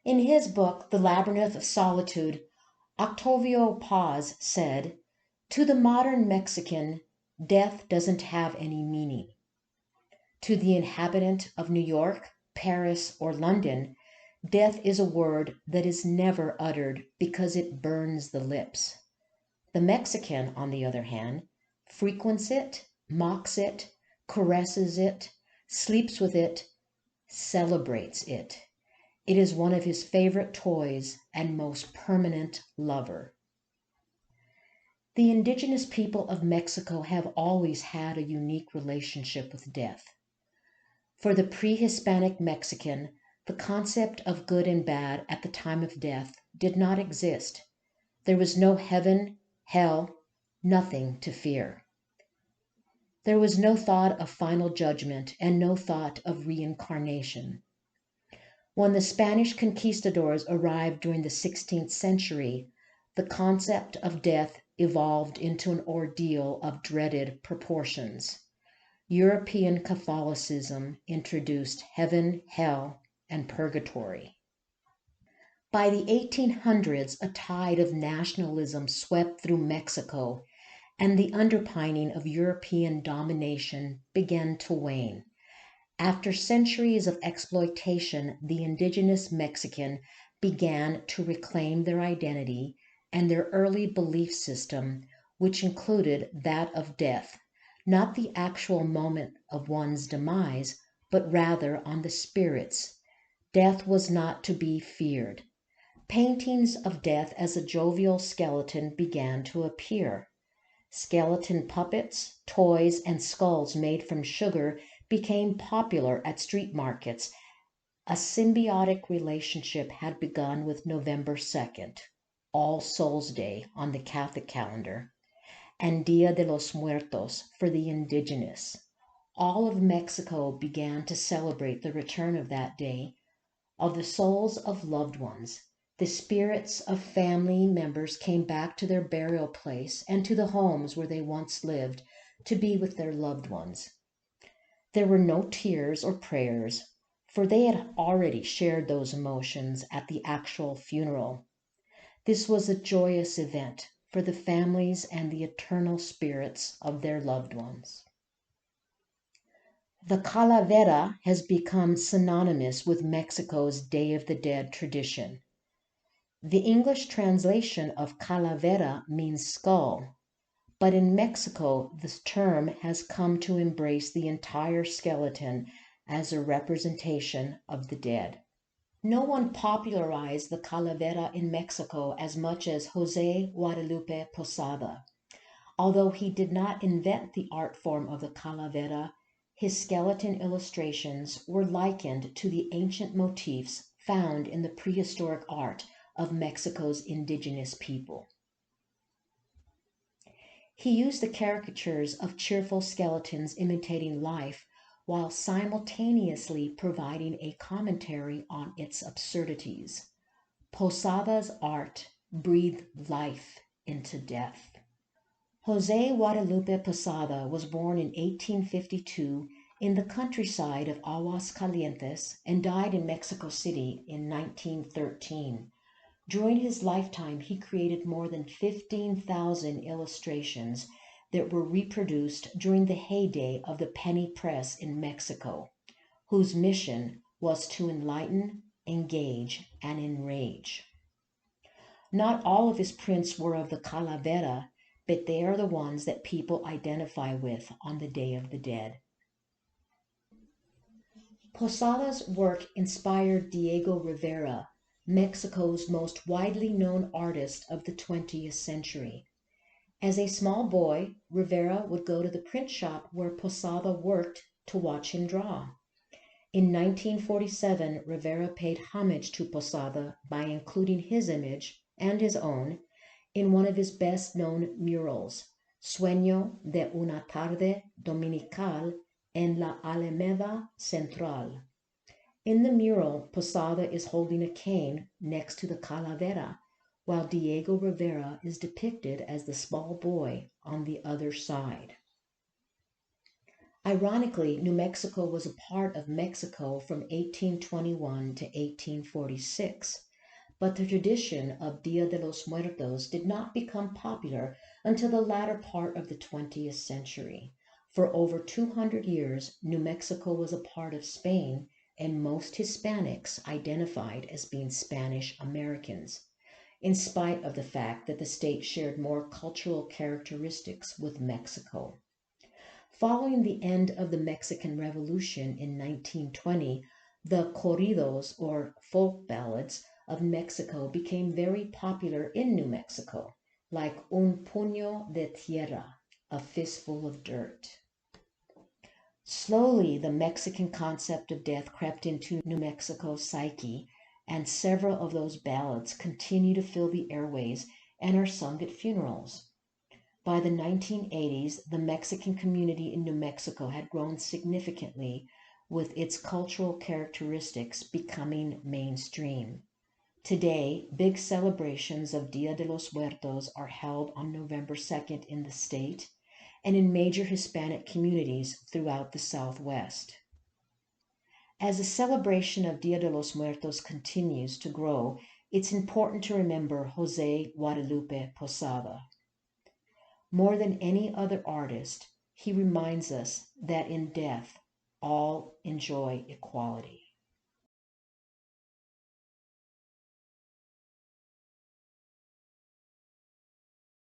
In his book, The Labyrinth of Solitude, Octavio Paz said, "To the modern Mexican, death doesn't have any meaning. To the inhabitant of New York, Paris, or London, death is a word that is never uttered because it burns the lips. The Mexican, on the other hand, frequents it, mocks it, caresses it, sleeps with it, celebrates it. It is one of his favorite toys and most permanent lover." The indigenous people of Mexico have always had a unique relationship with death. For the pre-Hispanic Mexican, the concept of good and bad at the time of death did not exist. There was no heaven, hell, nothing to fear. There was no thought of final judgment and no thought of reincarnation. When the Spanish conquistadors arrived during the 16th century, the concept of death evolved into an ordeal of dreaded proportions. European Catholicism introduced heaven, hell, and purgatory. By the 1800s, a tide of nationalism swept through Mexico, and the underpinning of European domination began to wane. After centuries of exploitation, the indigenous Mexican began to reclaim their identity and their early belief system, which included that of death, not the actual moment of one's demise, but rather on the spirits. Death was not to be feared. Paintings of death as a jovial skeleton began to appear. Skeleton puppets, toys, and skulls made from sugar became popular at street markets. A symbiotic relationship had begun with November 2nd, All Souls Day on the Catholic calendar, and Dia de los Muertos for the indigenous. All of Mexico began to celebrate the return of that day, of the souls of loved ones. The spirits of family members came back to their burial place and to the homes where they once lived to be with their loved ones. There were no tears or prayers, for they had already shared those emotions at the actual funeral. This was a joyous event for the families and the eternal spirits of their loved ones. The calavera has become synonymous with Mexico's Day of the Dead tradition. The English translation of calavera means skull, but in Mexico this term has come to embrace the entire skeleton as a representation of the dead. No one popularized the calavera in Mexico as much as José Guadalupe Posada. Although he did not invent the art form of the calavera, his skeleton illustrations were likened to the ancient motifs found in the prehistoric art of Mexico's indigenous people. He used the caricatures of cheerful skeletons imitating life while simultaneously providing a commentary on its absurdities. Posada's art breathed life into death. José Guadalupe Posada was born in 1852 in the countryside of Aguascalientes and died in Mexico City in 1913. During his lifetime, he created more than 15,000 illustrations that were reproduced during the heyday of the penny press in Mexico, whose mission was to enlighten, engage, and enrage. Not all of his prints were of the calavera, but they are the ones that people identify with on the Day of the Dead. Posada's work inspired Diego Rivera, Mexico's most widely known artist of the 20th century. As a small boy, Rivera would go to the print shop where Posada worked to watch him draw. In 1947, Rivera paid homage to Posada by including his image and his own in one of his best-known murals, Sueño de una tarde dominical en la Alameda Central. In the mural, Posada is holding a cane next to the calavera, while Diego Rivera is depicted as the small boy on the other side. Ironically, New Mexico was a part of Mexico from 1821 to 1846, but the tradition of Dia de los Muertos did not become popular until the latter part of the 20th century. For over 200 years, New Mexico was a part of Spain, and most Hispanics identified as being Spanish Americans, in spite of the fact that the state shared more cultural characteristics with Mexico. Following the end of the Mexican Revolution in 1920, the corridos, or folk ballads, of Mexico became very popular in New Mexico, like Un puño de tierra, a fistful of dirt. Slowly, the Mexican concept of death crept into New Mexico's psyche, and several of those ballads continue to fill the airways and are sung at funerals. By the 1980s, the Mexican community in New Mexico had grown significantly, with its cultural characteristics becoming mainstream. Today, big celebrations of Dia de los Muertos are held on November 2nd in the state and in major Hispanic communities throughout the Southwest. As the celebration of Dia de los Muertos continues to grow, it's important to remember José Guadalupe Posada. More than any other artist, he reminds us that in death, all enjoy equality.